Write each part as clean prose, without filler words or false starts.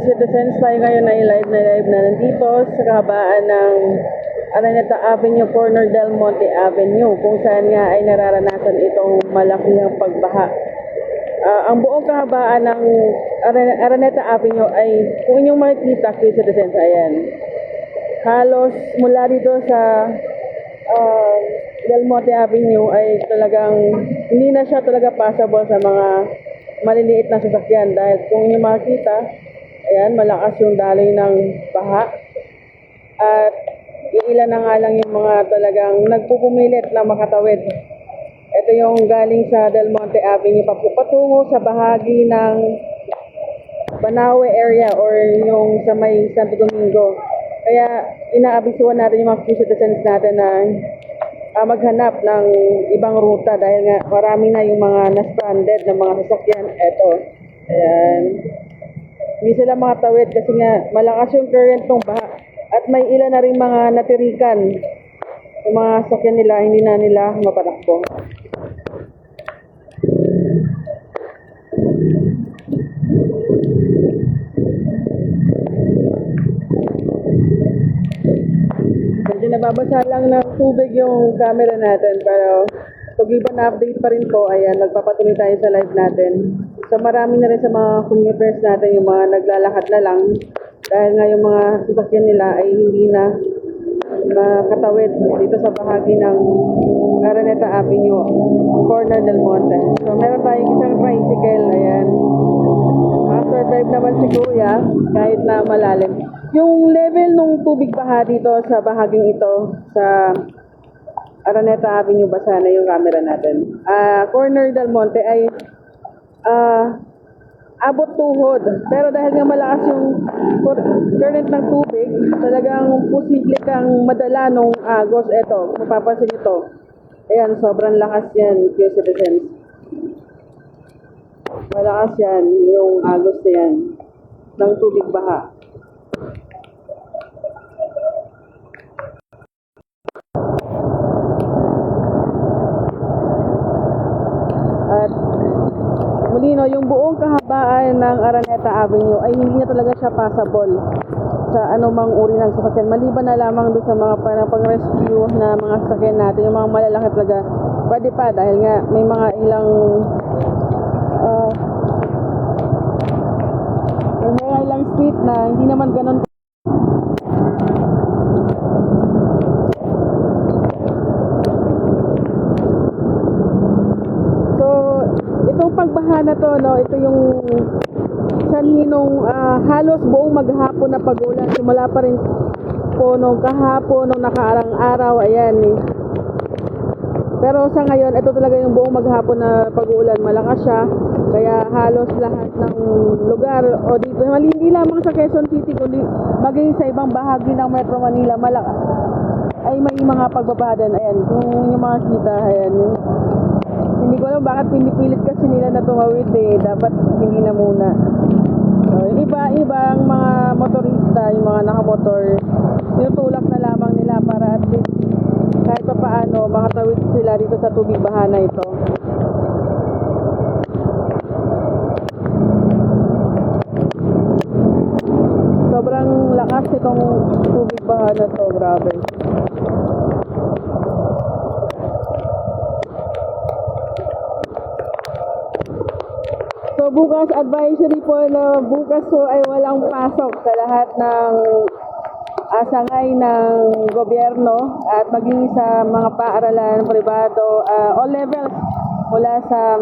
citizens, tayo ngayon ay live na nandito sa kahabaan ng Araneta Avenue, corner Del Monte Avenue, kung saan nga ay nararanasan itong malaking pagbaha. Ang buong kahabaan ng Araneta Avenue ay, kung inyong makikita, citizens, ayan. Halos mula dito sa Del Monte Avenue ay talagang hindi na siya talaga passable sa mga maliliit na sasakyan dahil kung inyong makikita, ayan, malakas yung daloy ng baha at ilan na nga lang yung mga talagang nagpupumilit na makatawid. Ito yung galing sa Del Monte Avenue patungo sa bahagi ng Banawe area or yung sa may Santo Domingo. Kaya inaabisuan natin yung mga citizens natin na maghanap ng ibang ruta dahil nga marami na yung mga na-stranded na mga sasakyan. Ito, ayan. Hindi sila makatawid kasi nga malakas yung current ng baha at may ilan na rin mga natirikan. Yung mga sasakyan nila, hindi na nila mapatakbo. Medyo nababasa lang ng tubig yung camera natin pero pag-iba na update pa rin po, ayan, nagpapatuloy tayo sa live natin. So marami na rin sa mga commuters natin yung mga naglalakad na lang dahil nga yung mga sasakyan nila ay hindi na makatawid dito sa bahagi ng Araneta Avenue, corner Del Monte. So meron tayong isang tricycle, ayan. Survive naman si Kuya kahit na malalim. Yung level ng tubig baha dito sa bahaging ito sa Araneta Avenue, basa na yung camera natin. Corner Del Monte ay abot tuhod. Pero dahil nga malakas yung current ng tubig, talagang posible kang madala nung agos. Ito, kung mapapansin nyo to. Ayan, sobrang lakas yan, citizens. Malakas yan, yung agos na yan, ng tubig baha. At muli no, yung buong kahabaan ng Araneta Avenue ay hindi na talaga siya passable sa anumang uri ng sasakyan. Maliban na lamang doon sa mga pang-rescue na mga sasakyan natin, yung mga malalaki talaga, pwede pa dahil nga may mga ilang street na hindi naman ganun. So, itong pagbaha na to, no, ito yung saninong halos buong maghapon na pag-ulan. Simula pa rin po nung kahapon, nung nakaarang araw, ayan eh. Pero sa ngayon, ito talaga yung buong maghapon na pag-uulan. Malakas siya. Kaya halos lahat ng lugar o dito, hindi lamang sa Quezon City, kundi maging sa ibang bahagi ng Metro Manila, malakas ay may mga pagbabadan. Ayan, kung yung mga kita, ayan. Hindi ko alam bakit pinipilit kasi nila na tumawid eh. Dapat hindi na muna. So, yung ibang mga motorista, yung mga nakamotor, tinutulak na lamang nila para at least kahit pa paano makatawid sila dito sa tubig baha na ito. Sobrang lakas itong tubig baha na to, grabe. So bukas, advisory po na bukas po ay walang pasok sa lahat ng sangay ng gobyerno at maging sa mga paaralan, pribado, all levels mula sa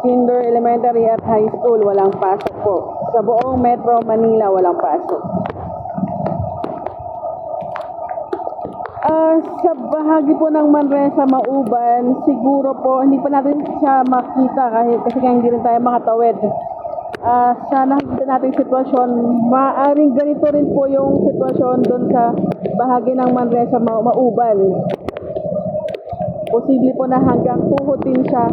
kinder, elementary at high school, walang pasok po. Sa buong Metro Manila, walang pasok. Sa bahagi po ng Manresa, Mauban, siguro po, hindi pa natin siya makita kasi hindi rin tayo makatawid. Sa nakikita natin sitwasyon, maaaring ganito rin po yung sitwasyon doon sa bahagi ng Manresa, Mauban. Posible po na hanggang tuhod din siya.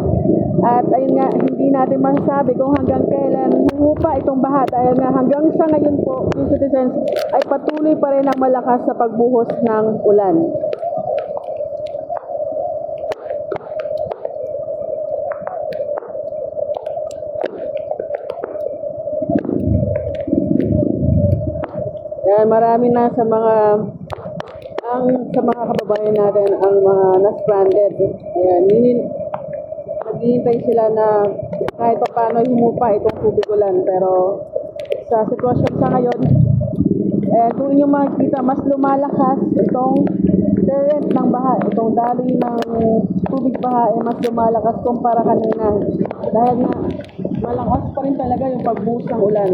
At ayun nga, hindi natin masasabi kung hanggang kailan huhupa itong baha dahil nga hanggang sa ngayon po, yung citizens ay patuloy pa rin ang malakas sa pagbuhos ng ulan. marami na sa mga kababayan natin ang mga na-stranded. Ayan, naghihintay sila na kahit pa paano humupa itong tubig ulan. Pero sa sitwasyon sa ngayon, kung inyong makikita, mas lumalakas itong current ng baha, itong daloy ng tubig baha ay mas lumalakas kumpara kanina. Dahil nga malakas pa rin talaga yung pagbuhos ng ulan.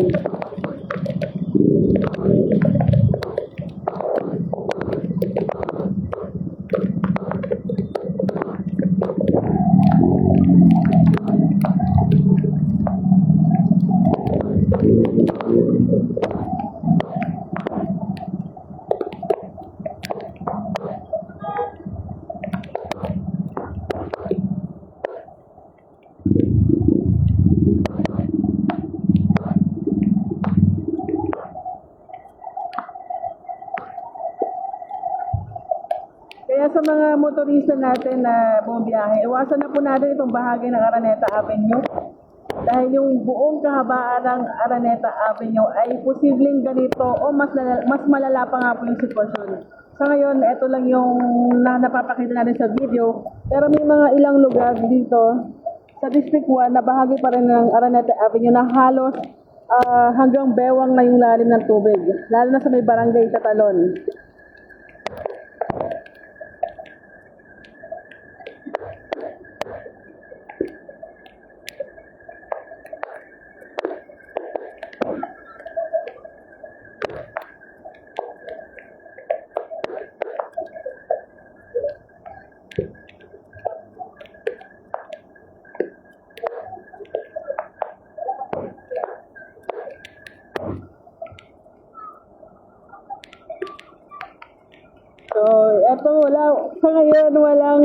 Kaya sa mga motorista natin na bumiyahe, iwasan na po natin itong bahagi ng Araneta Avenue. Dahil yung buong kahabaan ng Araneta Avenue ay posibleng ganito o mas malala pa nga po yung sitwasyon. Sa ngayon, ito lang yung napapakita natin sa video. Pero may mga ilang lugar dito sa District 1 na bahagi pa rin ng Araneta Avenue na halos hanggang bewang na yung lalim ng tubig. Lalo na sa may barangay Catalon. So, sa ngayon walang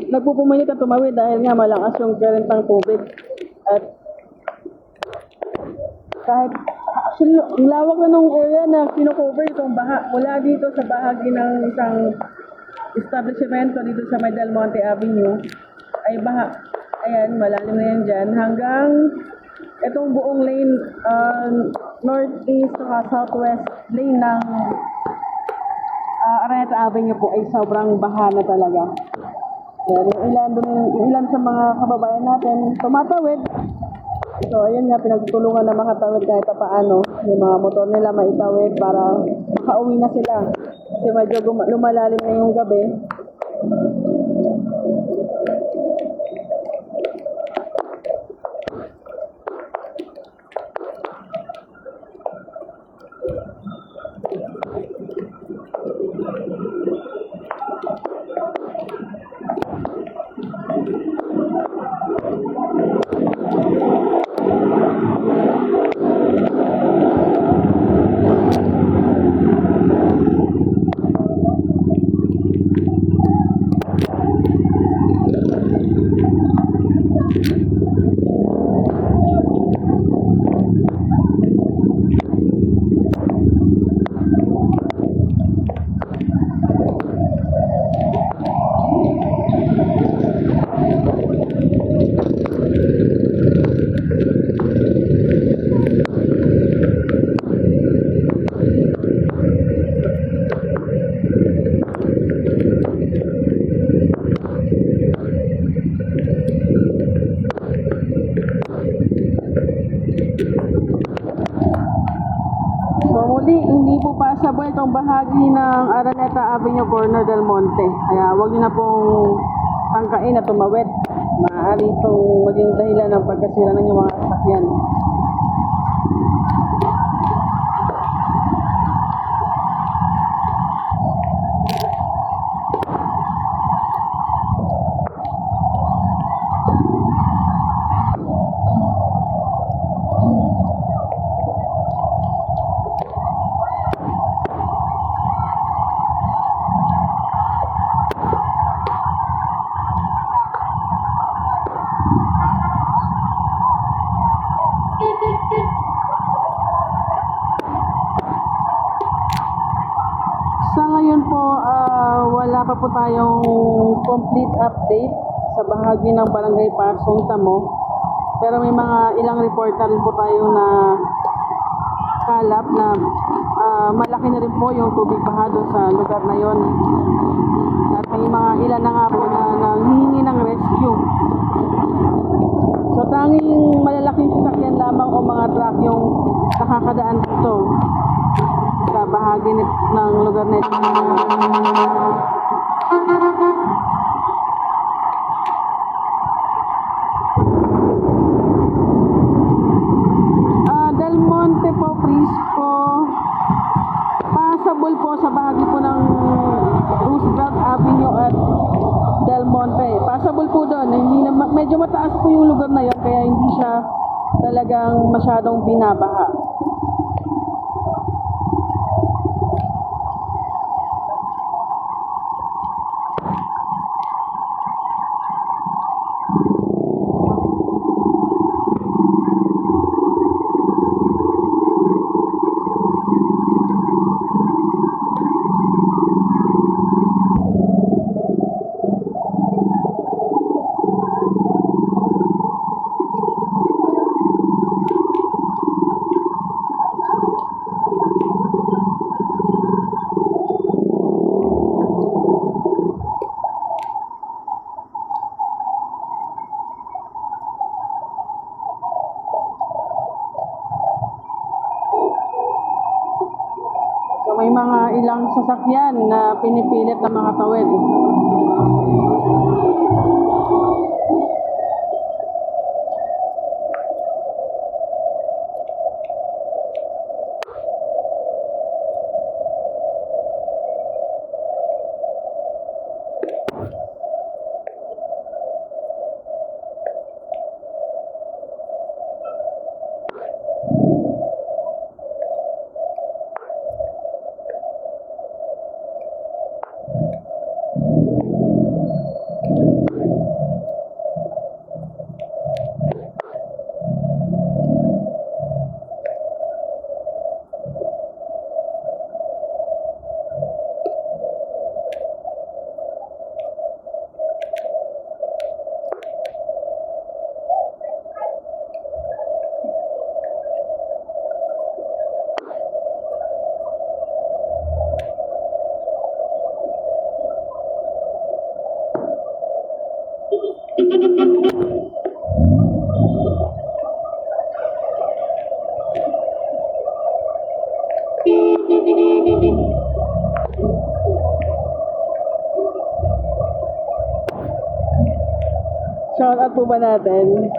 nagpupumanit at tumawid dahil nga malakas yung current ng tubig. At kahit actually, ang lawak na nung area na kino-cover itong baha mula dito sa bahagi ng isang establishmento dito sa may Del Monte Avenue ay baha. Ayan, malalim na yan dyan hanggang itong buong lane northeast at southwest lane ng Araneta Avenue po ay sobrang baha na talaga. Yan, yung ilan sa mga kababayan natin tumatawid. So, ayun nga, pinagtulungan na makatawid kahit paano. Yung mga motor nila maitawid para makauwi na sila. Kasi medyo lumalalim na yung gabi. Hindi po passable itong bahagi ng Araneta Avenue Corner Del Monte. Kaya huwag niyo na pong tangkain na tumawid. Maaari itong maging dahilan ng pagkasira ng inyong mga sasakyan. Sa ngayon po, wala pa po tayong complete update sa bahagi ng Barangay Pasong Tamo. Pero may mga ilang report na rin po tayo na kalap na malaki na rin po yung tubig baha doon sa lugar na yon. At may mga ilan na nga po na nanghihingi ng rescue. So tanging malalaking sasakyan lamang o mga truck yung nakakadaan dito sa bahagi ng lugar na ito. Del Monte po, Frisco, passable po sa bahagi po ng Roosevelt Avenue at Del Monte. Passable po doon. Hindi na, medyo mataas po yung lugar na yon, kaya hindi siya talagang masyadong binabaha. May mga ilang sasakyan na pinipilit na mga tawid. Shout out po ba natin?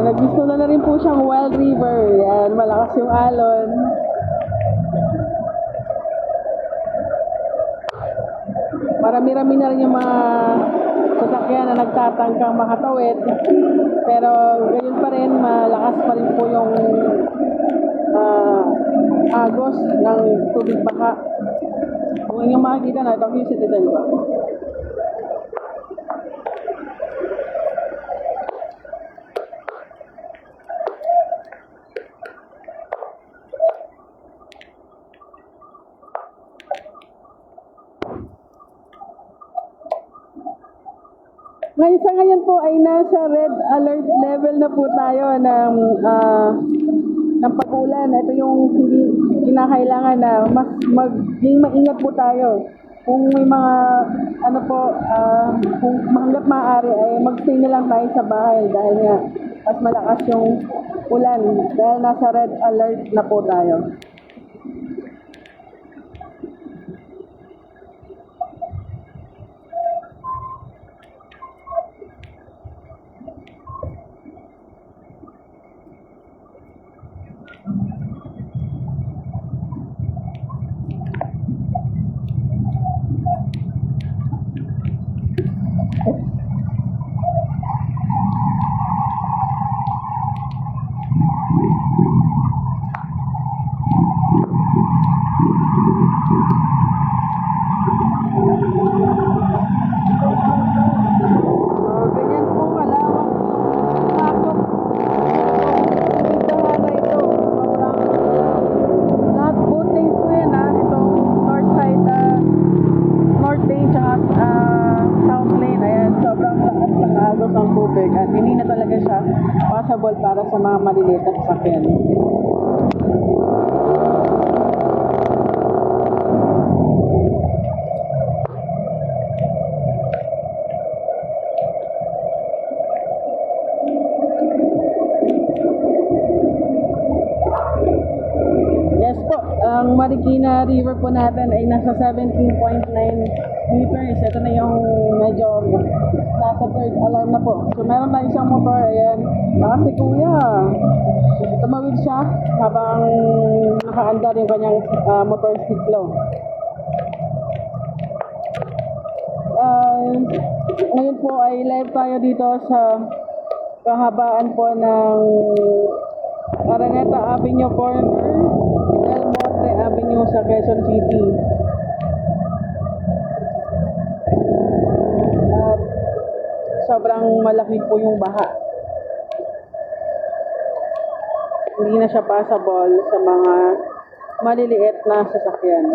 Naggusto na rin po siyang Wild River. Yan, malakas yung alon. Marami-rami na rin yung mga sasakyan na nagtatangkang makatawid. Pero gayon pa rin, malakas pa rin po yung agos ng tubig baha. Kung inyong makikita na, ito yung citizen ba? Ngayon po ay nasa red alert level na po tayo ng pag-ulan. Ito yung hindi kinakailangan na mas maging maingat po tayo. Kung may mga kung hangga't maaari ay mag-stay na lang tayo sa bahay dahil nga mas malakas yung ulan dahil nasa red alert na po tayo. available para sa mga maliliit na sasakyan. Yes po, ang Marikina River po natin ay nasa 17.9 meters. Ito na yung medyo nasa third alarm na po. So meron na isang motor, ayan. Si kuya, tumawid siya habang nakaandar yung kanyang motorsiklo. Ngayon po ay live tayo dito sa kahabaan po ng Araneta Avenue corner, Del Monte Avenue sa Quezon City. At sobrang malaki po yung baha. Hindi na siya passable sa mga maliliit na sasakyan.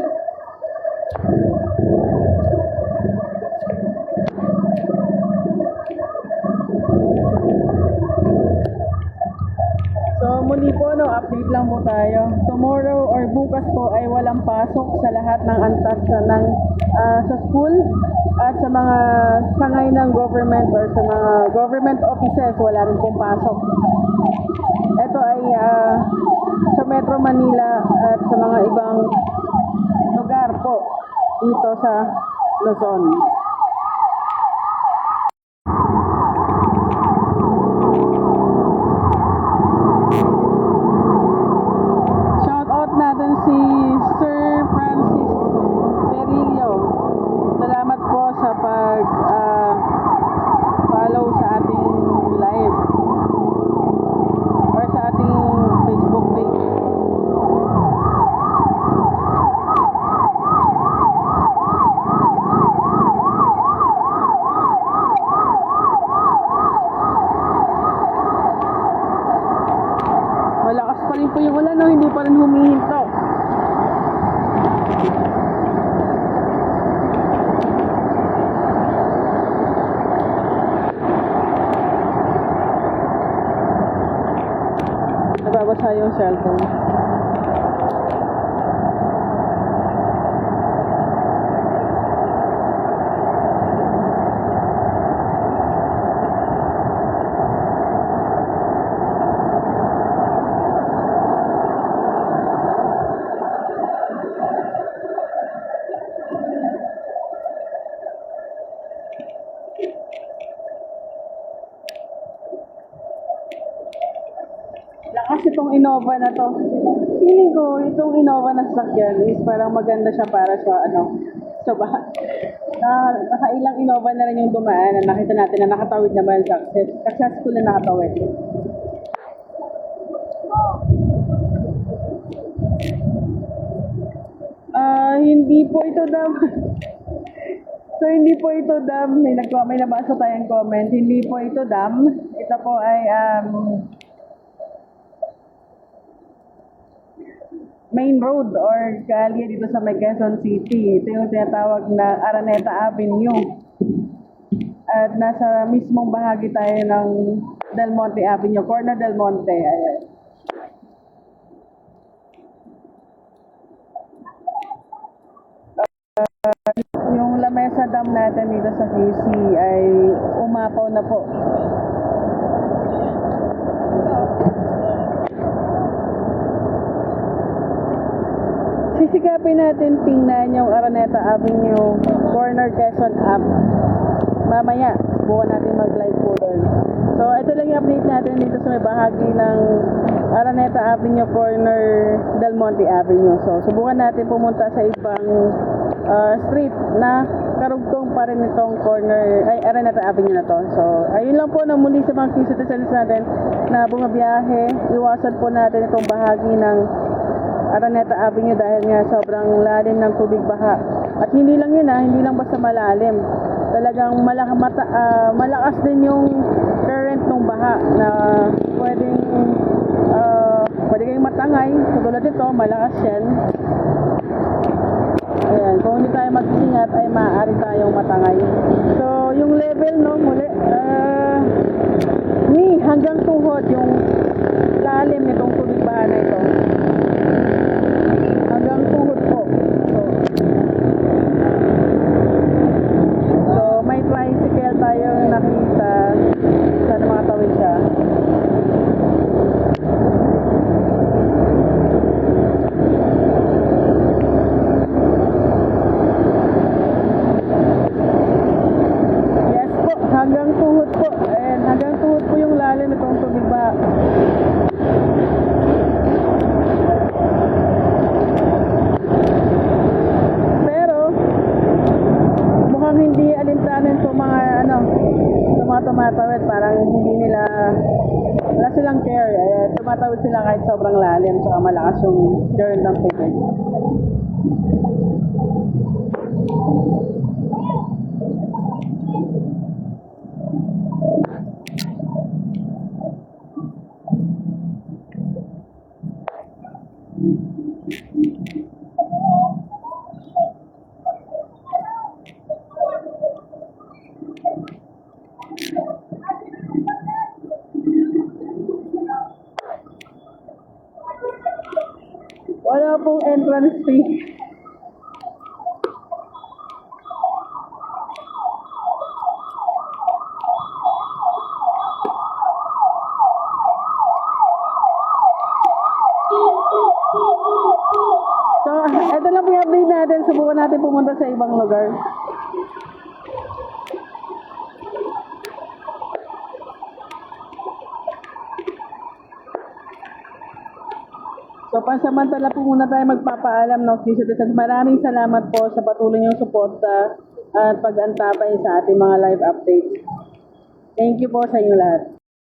So muli po, update lang po tayo. Tomorrow or bukas po ay walang pasok sa lahat ng antas ng sa school at sa mga sangay ng government or sa mga government offices, wala rin pong pasok. Ito ay sa Metro Manila at sa mga ibang lugar po dito sa Luzon. Natin si Sir Francis Perillo. Salamat po sa follow sa ating live or sa ating Facebook page. Malakas pa rin po yung ulan, no? Hindi pa rin humihinto. Nababasa yung cellphone. Lakas itong Innova na to. Feeling ko, itong Innova na sasakyan is parang maganda siya para sa sa baha. Nakailang Innova na rin yung dumaan na nakita natin na nakatawid naman successful na nakatawid. Hindi po ito dam. So hindi po ito dam. May nabasa tayong comment. Hindi po ito dam. Ito po ay main road or kalye dito sa Quezon City. Ito yung tinatawag na Araneta Avenue. At nasa mismong bahagi tayo ng Del Monte Avenue, corner Del Monte. Ayan. Yung Lamesa Dam natin dito sa QC ay umapaw na po. Sisikapin natin tingnan yung Araneta Avenue, corner Quezon Ave. Mamaya, buwan natin mag-live po doon. So, ito lang yung update natin dito sa may bahagi ng Araneta Avenue, corner Del Monte Avenue. So, subukan natin pumunta sa ibang street na karugtong pa rin itong corner, Araneta Avenue na to. So, ayun lang po na muli sa mga citizens natin na bumabiyahe. Iwasan po natin itong bahagi ng Araneta Avenue dahil nga sobrang lalim ng tubig baha. At hindi lang yun hindi lang basta malalim. Talagang malakas din yung current ng baha na pwede kayong matangay. Katulad nito, malakas yan. Ayan, kung hindi tayo mag-ingat ay maaari tayong matangay. So, yung level muli, Hanggang tuhod yung lalim nitong tubig baha na ito. Hanggang tuhod po. So may tricycle tayong nakita. Sana makatawid siya. Yes po, hanggang tuhod po. Ayan, hanggang tuhod po yung lalim nitong tubig baha. Pero mukhang hindi alintanin to mga sa mga tumatawid, parang hindi nila, wala silang care. Tumatawid sila kahit sobrang lalim, saka malakas yung current ng tubig. Wala pong entrance fee. So, ito lang po yung update natin. Subukan natin pumunta sa ibang lugar. So, pansamantala po muna tayo magpapaalam ng citizens. Maraming salamat po sa patuloy niyong suporta at pag-antabay sa ating mga live updates. Thank you po sa inyo lahat.